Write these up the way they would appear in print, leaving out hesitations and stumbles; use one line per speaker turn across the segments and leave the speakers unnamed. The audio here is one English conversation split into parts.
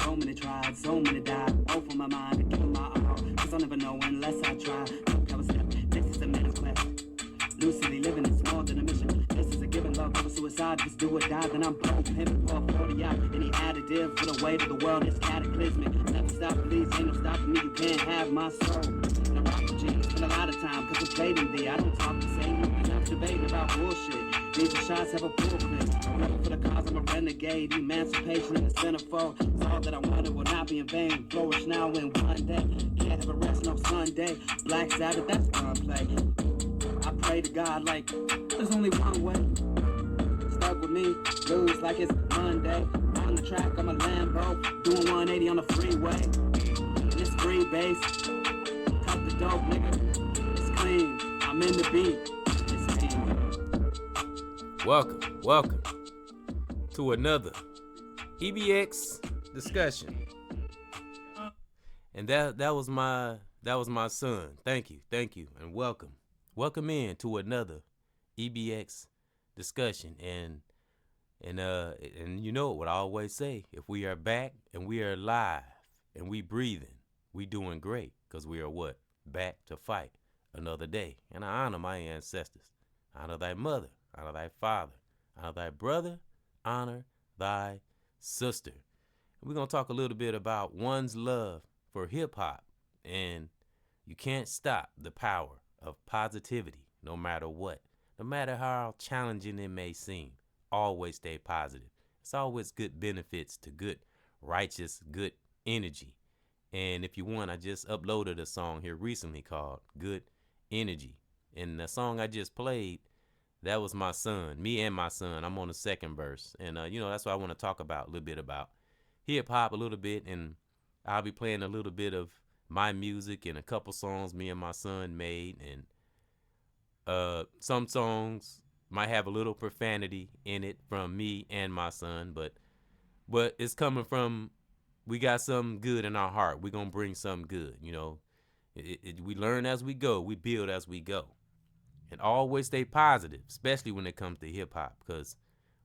So many tried, so many died. Both on my mind, and give my all. Cause I'll never know unless I try. Look, I was step, this is a man's quest. Lucidly living is more than a mission. This is a given love over suicide. Just do or die, then I'm broke. Pimping for 40 out. Any additive for the weight of the world is cataclysmic. Never stop, please. Ain't no stopping me. You can't have my soul. And I rock with jeans. Spend a lot of time cause it's dating thee. I don't talk the same. Enough debating about bullshit. These are shots have a pulpit. Rebel for the cause, I'm a renegade. Emancipation in the centerfold. It's all that I wanted will not be in vain. Flourish now in one day. Can't have a rest no Sunday. Black Sabbath, that's gunplay. I pray to God like there's only one way. Stuck with me, lose like it's Monday. On the track, I'm a Lambo, doing 180 on the freeway. And it's free bass. Cut the dope, nigga. It's clean. I'm in the beat. It's clean.
Welcome to another EBX discussion. And that was my son. Thank you, and welcome. Welcome in to another EBX discussion, and you know what I always say: if we are back and we are alive and we breathing, we doing great, cause we are what? Back to fight another day. And I honor my ancestors. Honor thy mother, honor thy father, honor thy brother, honor thy sister. And we're gonna talk a little bit about one's love for hip hop, and you can't stop the power of positivity, no matter what. No matter how challenging it may seem, always stay positive. It's always good benefits to good, righteous, good energy. And if you want, I just uploaded a song here recently called Good Energy. And the song I just played, that was my son, me and my son. I'm on the second verse. And, that's what I want to talk about, a little bit about hip hop a little bit. And I'll be playing a little bit of my music and a couple songs me and my son made, and some songs might have a little profanity in it from me and my son, but it's coming from, we got something good in our heart. We're gonna bring something good. We learn as we go, we build as we go, and always stay positive, especially when it comes to hip hop, because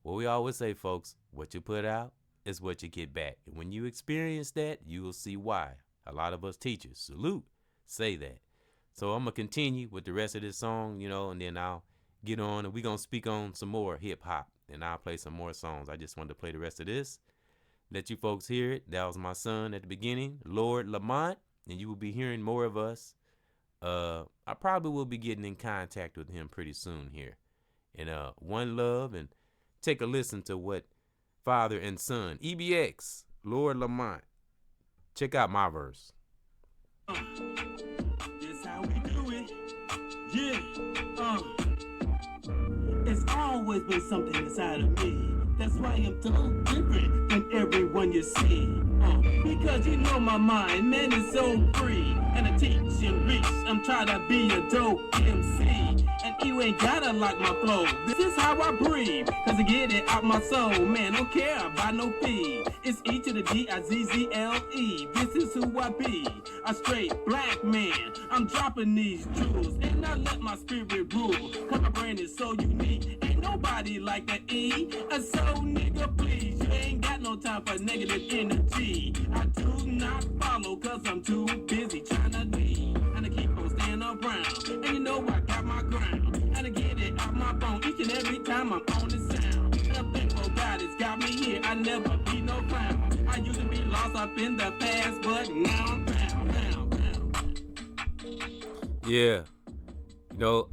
what we always say, folks, what you put out is what you get back, and when you experience that, you will see why. A lot of us teachers, salute, say that. So I'm going to continue with the rest of this song, and then I'll get on and we're going to speak on some more hip hop, and I'll play some more songs. I just wanted to play the rest of this, let you folks hear it. That was my son at the beginning, Lord Lamont, and you will be hearing more of us. I probably will be getting in contact with him pretty soon here. And one love, and take a listen to what father and son, EBX, Lord Lamont. Check out my verse.
This how we do it. Yeah. It's always been something inside of me. That's why I'm so different than everyone you see. Because you know my mind, man, is so free. And I teach and reach. I'm trying to be a dope MC. And you ain't gotta like my flow. This is how I breathe. Cause I get it out my soul. Man, don't care about no fee. It's E to the D-I-Z-Z-L-E. This is who I be. A straight black man. I'm dropping these jewels. And I let my spirit rule. Cause my brain is so unique. Ain't nobody like that E. So nigga, please. You ain't got no time for negative energy. I do not follow cause I'm too busy trying to lead. And I keep on staying around. And you know I got my ground. And I get it out my phone each and every time I'm on the sound. And I'm thankful God has got me here. I never be no clown. I used to be lost up in the past, but now I'm found.
Yeah.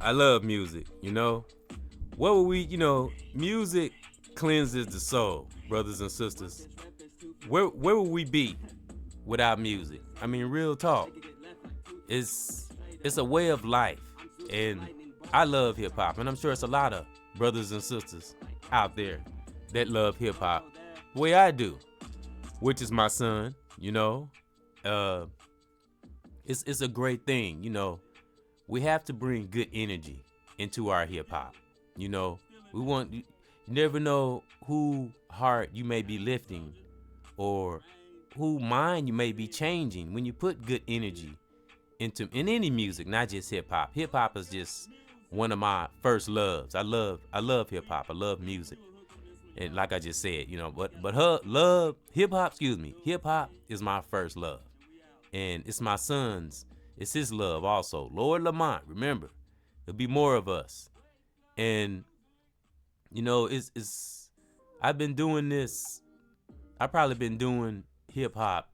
I love music, What would we, music cleanses the soul, brothers and sisters. Where would we be without music? I mean, real talk. It's a way of life, and I love hip hop, and I'm sure it's a lot of brothers and sisters out there that love hip hop the way I do, which is my son. It's a great thing. We have to bring good energy into our hip hop. We want. You never know who heart you may be lifting, or who mind you may be changing when you put good energy in any music, not just hip hop. Hip hop is just one of my first loves. I love hip hop. I love music. And like I just said, but her love, hip hop, hip hop is my first love. And it's my son's, it's his love also. Lord Lamont, remember, there'll be more of us. And it's I've been doing this. I've probably been doing hip hop,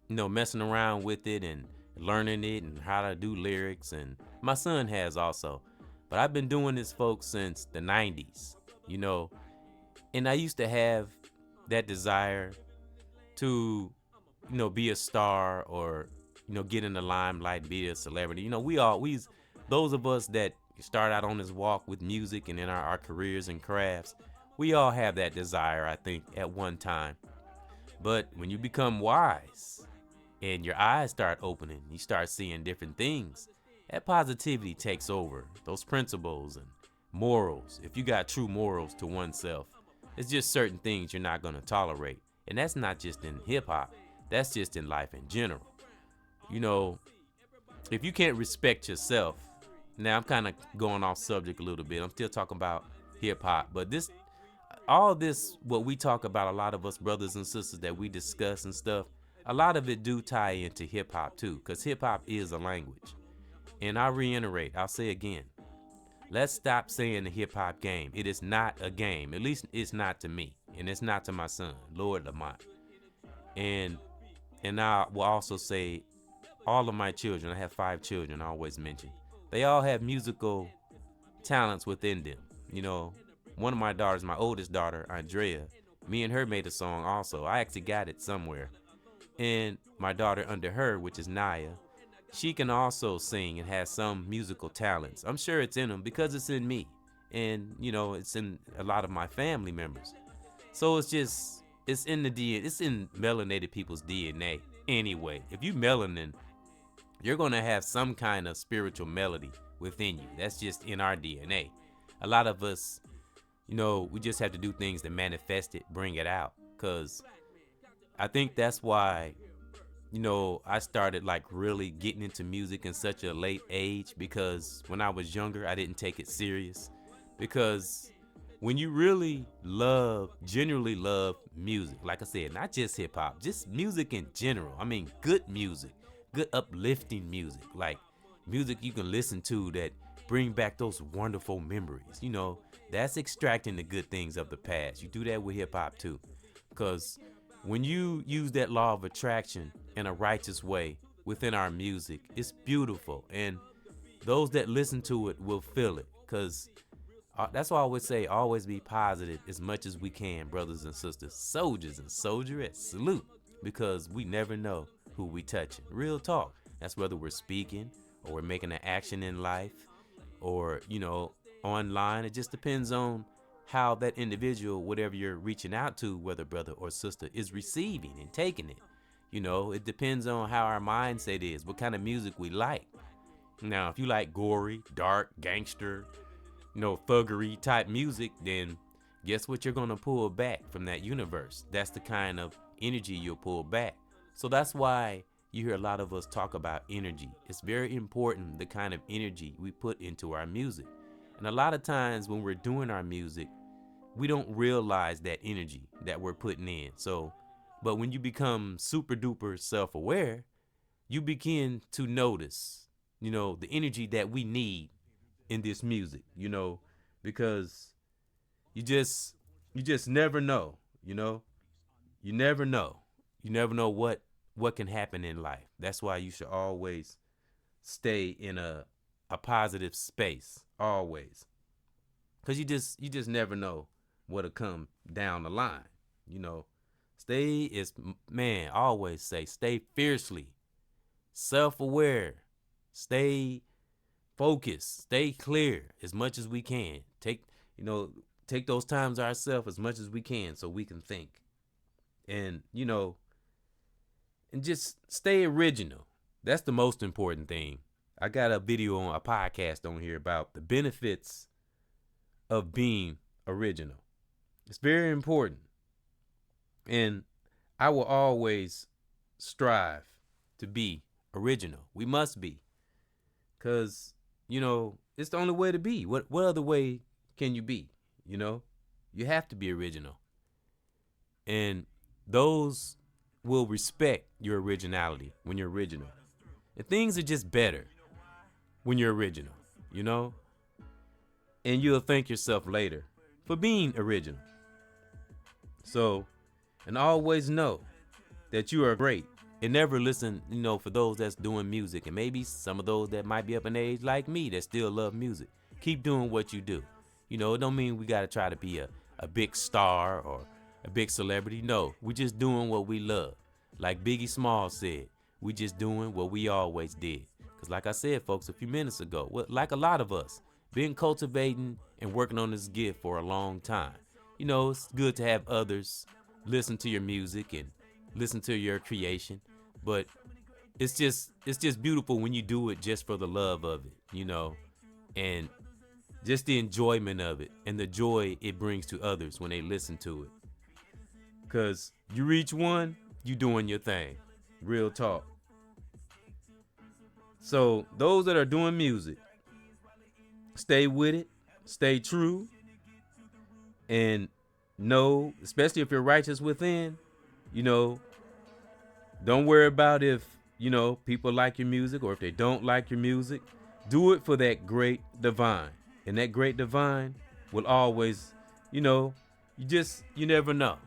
messing around with it and learning it and how to do lyrics, and my son has also. But I've been doing this, folks, since the 90s, and I used to have that desire to, be a star or, get in the limelight, be a celebrity. Those of us that start out on this walk with music and in our careers and crafts, we all have that desire, I think, at one time. But when you become wise and your eyes start opening, you start seeing different things, that positivity takes over. Those principles and morals, if you got true morals to oneself, it's just certain things you're not going to tolerate. And that's not just in hip hop, that's just in life in general. If you can't respect yourself, now I'm kind of going off subject a little bit. I'm still talking about hip hop, but all this, what we talk about, a lot of us brothers and sisters that we discuss and stuff, a lot of it do tie into hip hop too, because hip hop is a language. And I reiterate, I'll say again, let's stop saying the hip hop game. It is not a game. At least it's not to me, and it's not to my son, Lord Lamont. And I will also say, all of my children, I have 5 children, I always mention, they all have musical talents within them. One of my daughters, my oldest daughter, Andrea, me and her made a song also. I actually got it somewhere. And my daughter under her, which is Naya, she can also sing and has some musical talents. I'm sure it's in them because it's in me. And, it's in a lot of my family members. So it's in the DNA. It's in melanated people's DNA anyway. If you melanin, you're going to have some kind of spiritual melody within you. That's just in our DNA. A lot of us, we just have to do things to manifest it, bring it out. Because I think that's why, I started like really getting into music in such a late age, because when I was younger, I didn't take it serious. Because when you really genuinely love music, like I said, not just hip hop, just music in general. I mean, good music, good uplifting music, like music you can listen to that bring back those wonderful memories. That's extracting the good things of the past. You do that with hip hop too, because when you use that law of attraction in a righteous way within our music, it's beautiful, and those that listen to it will feel it. Because that's why I always say, always be positive as much as we can, brothers and sisters, soldiers and soldierettes, salute, because we never know who we touching. Real talk. That's whether we're speaking or we're making an action in life or, online. It just depends on how that individual, whatever you're reaching out to, whether brother or sister, is receiving and taking it. It depends on how our mindset is, what kind of music we like. Now, if you like gory, dark, gangster, thuggery type music, then guess what you're going to pull back from that universe? That's the kind of energy you'll pull back. So that's why you hear a lot of us talk about energy. It's very important, the kind of energy we put into our music. And a lot of times when we're doing our music, we don't realize that energy that we're putting in. So, but when you become super duper self-aware, you begin to notice, the energy that we need in this music, because you just never know, you never know what can happen in life. That's why you should always stay in a positive space, always, because you just never know what'll come down the line. Always say, stay fiercely self-aware, stay focused, stay clear as much as we can. Take those times ourselves as much as we can so we can think. And, and just stay original. That's the most important thing. I got a video on a podcast on here about the benefits of being original. It's very important. And I will always strive to be original. We must be. Because, it's the only way to be. What other way can you be? You You have to be original. And those will respect your originality when you're original. And things are just better when you're original, you know? And you'll thank yourself later for being original. So, and always know that you are great. And never listen, for those that's doing music, and maybe some of those that might be up in age like me that still love music. Keep doing what you do. It don't mean we got to try to be a big star or a big celebrity. No, we just doing what we love. Like Biggie Smalls said, we just doing what we always did. Because like I said, folks, a few minutes ago, like a lot of us, been cultivating and working on this gift for a long time. It's good to have others listen to your music and listen to your creation, but it's just beautiful when you do it just for the love of it, and just the enjoyment of it and the joy it brings to others when they listen to it. Cause you reach one, you doing your thing. Real talk. So those that are doing music, stay with it, stay true, and know, especially if you're righteous within, don't worry about if, people like your music or if they don't like your music. Do it for that great divine. And that great divine will always, you never know.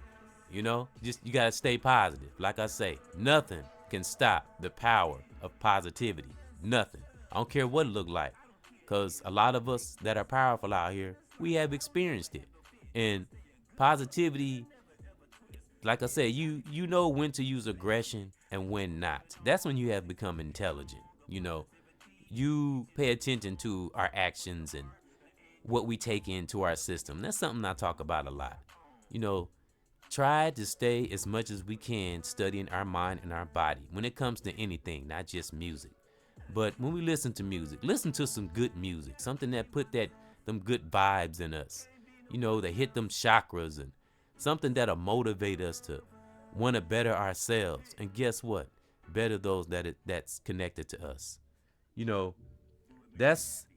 You got to stay positive. Like I say, nothing can stop the power of positivity. Nothing. I don't care what it look like. Because a lot of us that are powerful out here, we have experienced it. And positivity, like I said, you know when to use aggression and when not. That's when you have become intelligent. You pay attention to our actions and what we take into our system. That's something I talk about a lot. Try to stay as much as we can studying our mind and our body when it comes to anything, not just music. But when we listen to music, listen to some good music, something that put them good vibes in us, that hit them chakras, and something that'll motivate us to want to better ourselves. And guess what? Better those that's connected to us. That's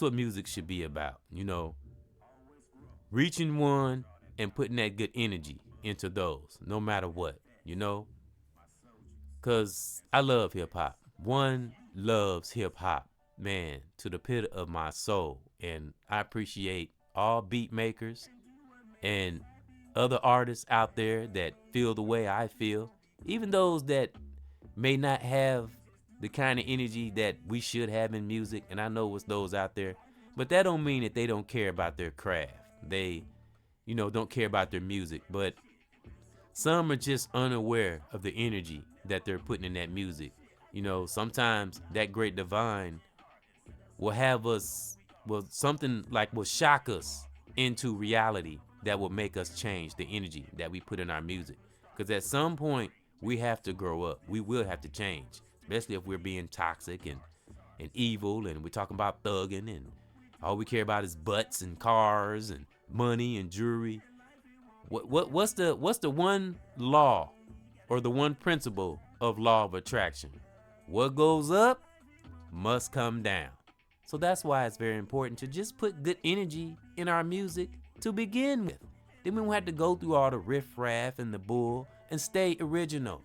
what music should be about. Reaching one and putting that good energy into those, no matter what. Because I love hip hop. One loves hip hop, man, to the pit of my soul. And I appreciate all beat makers and other artists out there that feel the way I feel. Even those that may not have the kind of energy that we should have in music. And I know it's those out there. But that don't mean that they don't care about their craft. They, don't care about their music. But some are just unaware of the energy that they're putting in that music. Sometimes that great divine will have us, something like will shock us into reality that will make us change the energy that we put in our music. Because at some point, we have to grow up. We will have to change, especially if we're being toxic and evil, and we're talking about thugging, and all we care about is butts and cars and money and jewelry. What's the one law or the one principle of law of attraction? What goes up must come down. So that's why it's very important to just put good energy in our music to begin with. Then we won't have to go through all the riffraff and the bull, and stay original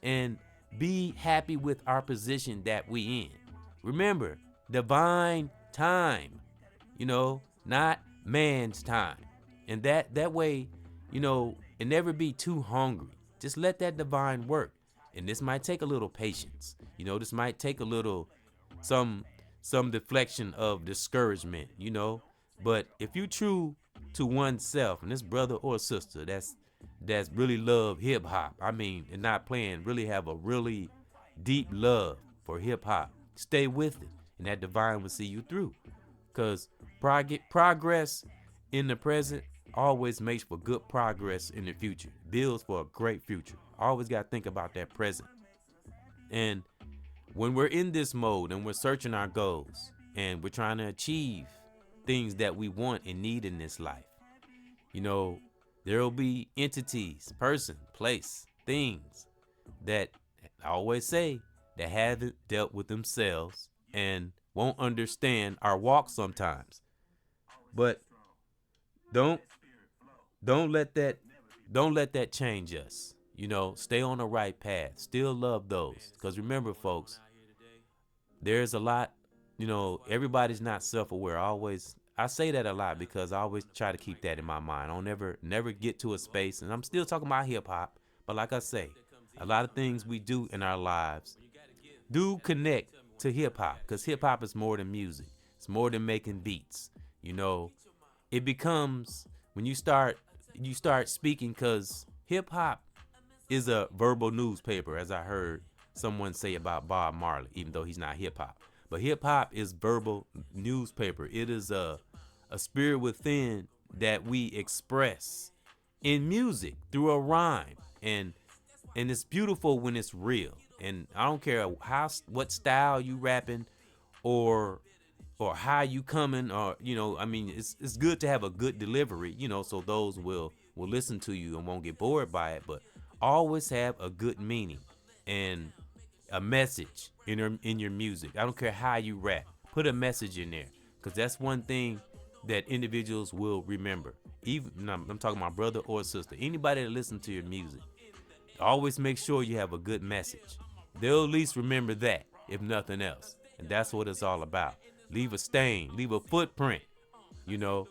and be happy with our position that we in. Remember, divine time, not man's time. And that way, and never be too hungry. Just let that divine work. And this might take a little patience. This might take a little, some deflection of discouragement, But if you true to oneself, and this brother or sister that's really love hip hop, and not playing, really have a really deep love for hip hop, stay with it. And that divine will see you through. Because progress in the present always makes for good progress in the future. Builds for a great future. Always got to think about that present. And when we're in this mode and we're searching our goals and we're trying to achieve things that we want and need in this life, there'll be entities, person, place, things that I always say that haven't dealt with themselves and won't understand our walk sometimes. But don't Don't let that don't let that change us. You know, stay on the right path. Still love those. Because remember, folks, there's a lot, you know, everybody's not self-aware. I say that a lot because I always try to keep that in my mind. I'll never get to a space, and I'm still talking about hip hop, but like I say, a lot of things we do in our lives do connect to hip hop, because hip hop is more than music. It's more than making beats. You know, it becomes when you start speaking, because hip hop is a verbal newspaper, as I heard someone say about Bob Marley, even though he's not hip hop. But hip hop is verbal newspaper. It is a spirit within that we express in music through a rhyme, and it's beautiful when it's real. And I don't care what style you rapping, or how you coming, or I mean, it's good to have a good delivery, so those will listen to you and won't get bored by it. But always have a good meaning and a message in your music. I don't care how you rap. Put a message in there, because that's one thing that individuals will remember. Even I'm talking my brother or sister, anybody that listens to your music. Always make sure you have a good message. They'll at least remember that, if nothing else. And that's what it's all about. Leave a stain, leave a footprint, you know.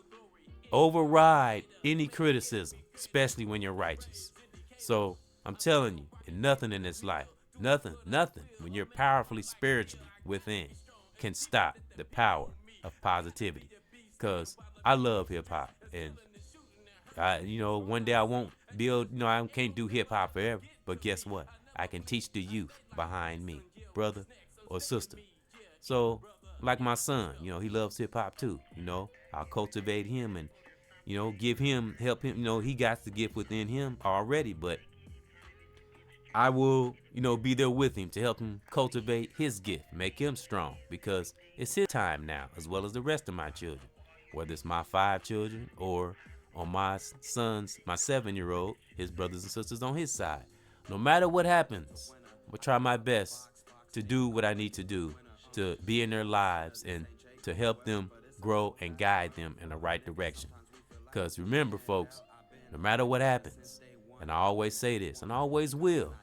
Override any criticism, especially when you're righteous. So I'm telling you, and nothing in this life, nothing, when you're powerfully spiritually within, can stop the power of positivity. Because I love hip hop, and one day I won't I can't do hip hop forever, but guess what? I can teach the youth behind me, brother or sister. So, like my son, he loves hip hop too. I'll cultivate him and, help him. He got the gift within him already, but I will, be there with him to help him cultivate his gift, make him strong, because it's his time now, as well as the rest of my children, whether it's my 5 children or on my son's, my 7-year-old, his brothers and sisters on his side. No matter what happens, I'm going to try my best to do what I need to do to be in their lives and to help them grow and guide them in the right direction. Because remember, folks, no matter what happens, and I always say this, and I always will,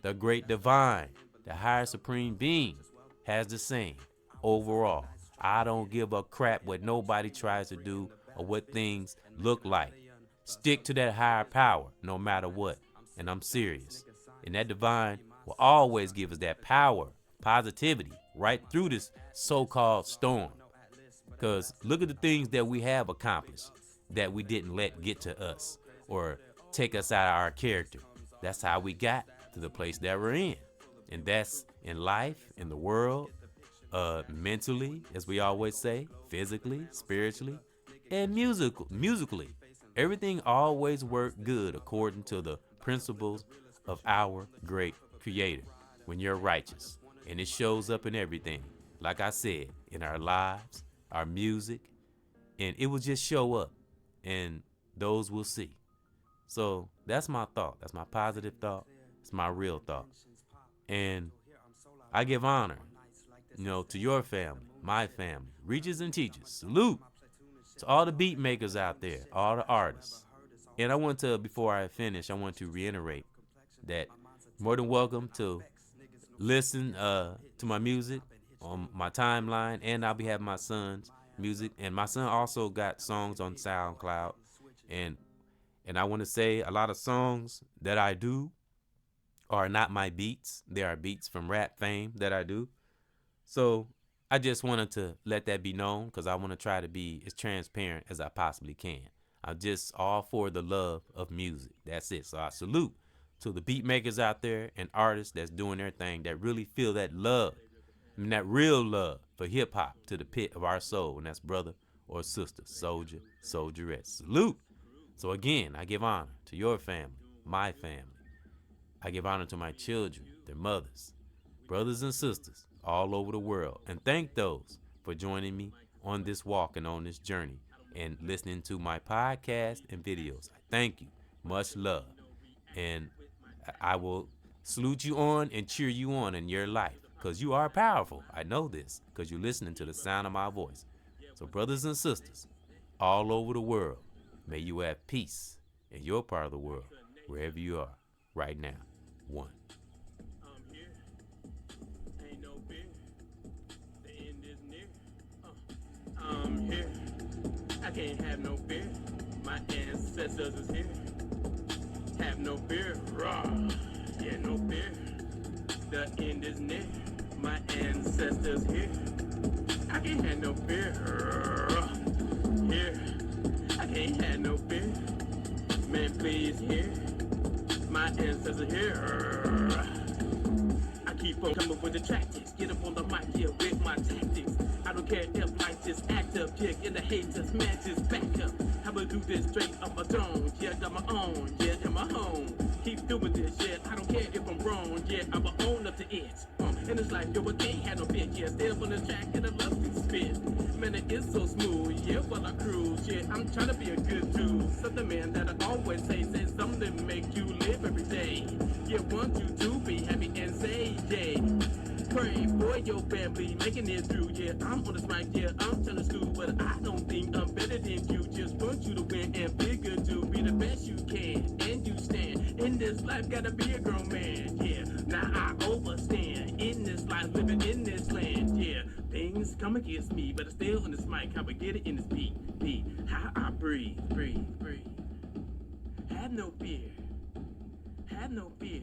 the great divine, the higher supreme being, has the saying, overall, I don't give a crap what nobody tries to do or what things look like. Stick to that higher power no matter what. And I'm serious. And that divine will always give us that power, positivity, right through this so-called storm. Because look at the things that we have accomplished that we didn't let get to us or take us out of our character. That's how we got to the place that we're in. And that's in life, in the world, mentally, as we always say, physically, spiritually, and musically. Everything always worked good according to the principles of our great creator when you're righteous. And it shows up in everything. Like I said, in our lives, our music, and it will just show up, and those will see. So that's my thought. That's my positive thought. It's my real thought. And I give honor, to your family, my family, reachers and teachers. Salute to all the beat makers out there, all the artists. And I want to, before I finish, I want to reiterate that more than welcome to listen to my music on my timeline, and I'll be having my son's music. And my son also got songs on SoundCloud. And I want to say a lot of songs that I do are not my beats. They are beats from rap fame that I do. So I just wanted to let that be known, because I want to try to be as transparent as I possibly can. I'm just all for the love of music. That's it. So I salute to the beat makers out there and artists that's doing their thing, that really feel that love, that real love for hip hop to the pit of our soul. And that's brother or sister, soldier, soldieress. Salute. So again, I give honor to your family, my family. I give honor to my children, their mothers, brothers and sisters all over the world. And thank those for joining me on this walk and on this journey and listening to my podcast and videos. I thank you. Much love. And I will salute you on and cheer you on in your life, because you are powerful. I know this because you're listening to the sound of my voice. So brothers and sisters all over the world, may you have peace, in your part of the world, wherever you are, right now. One.
I'm here. Ain't no fear. The end is near. I'm here. I can't have no fear. My ancestors is here. Have no fear. Raw. Yeah, no fear. The end is near. My ancestors here. I can't have no fear. Here. I can't have no fear. Man, please hear. My ancestors here. I keep on coming with the tactics. Get up on the mic here with my tactics. I don't care if life just act up. Yeah, in the haters, man, just back up. How about do this straight up my dome? Yeah, got my own. Yeah, in my home. Keep doing this, yeah. I don't care if I'm wrong. Yeah, I'ma own up to it. And it's like, yo, I can't have no bitch. Yeah, still on the track and I love to spit. Man, it is so smooth. Yeah, while I cruise. Yeah, I'm trying to be a good dude. Something, man, that I always say something to make you live every day. Yeah, want you to be happy and say, yeah. Pray for your family, making it through. Yeah, I'm on this mic, yeah, I'm trying to school, but I don't think I'm better than you. Just want you to win and be good to be the best you can. And you stand in this life, gotta be a grown man. Yeah, now I overstand in this life, living in this land. Yeah, things come against me, but I still on this mic, how I get it in this beat. How I breathe. Have no fear. Have no fear.